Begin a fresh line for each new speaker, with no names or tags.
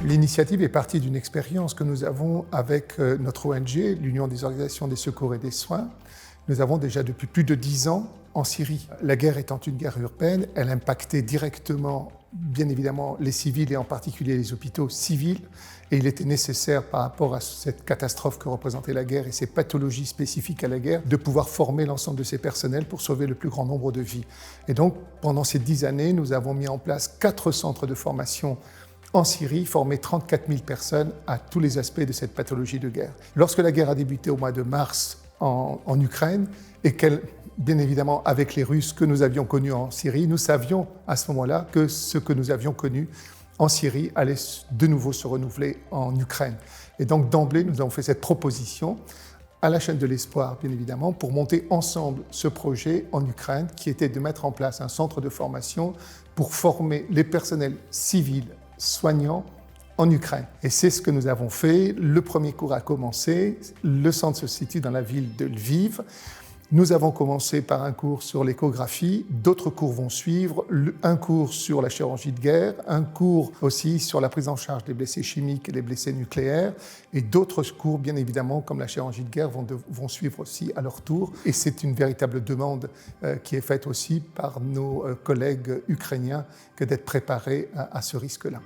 L'initiative est partie d'une expérience que nous avons avec notre ONG, l'Union des organisations des secours et des soins. Nous avons déjà depuis plus de 10 ans en Syrie. La guerre étant une guerre urbaine, elle impactait directement, bien évidemment, les civils et en particulier les hôpitaux civils. Et il était nécessaire, par rapport à cette catastrophe que représentait la guerre et ces pathologies spécifiques à la guerre, de pouvoir former l'ensemble de ces personnels pour sauver le plus grand nombre de vies. Et donc, pendant ces 10 années, nous avons mis en place 4 centres de formation en Syrie, formé 34 000 personnes à tous les aspects de cette pathologie de guerre. Lorsque la guerre a débuté au mois de mars en Ukraine, et qu'elle, bien évidemment, avec les Russes que nous avions connus en Syrie, nous savions à ce moment-là que ce que nous avions connu en Syrie allait de nouveau se renouveler en Ukraine. Et donc d'emblée, nous avons fait cette proposition à la chaîne de l'espoir, bien évidemment, pour monter ensemble ce projet en Ukraine, qui était de mettre en place un centre de formation pour former les personnels civils soignants en Ukraine. Et c'est ce que nous avons fait. Le premier cours a commencé. Le centre se situe dans la ville de Lviv. Nous avons commencé par un cours sur l'échographie, d'autres cours vont suivre, un cours sur la chirurgie de guerre, un cours aussi sur la prise en charge des blessés chimiques et des blessés nucléaires, et d'autres cours, bien évidemment, comme la chirurgie de guerre, vont suivre aussi à leur tour. Et c'est une véritable demande qui est faite aussi par nos collègues ukrainiens que d'être préparés à ce risque-là.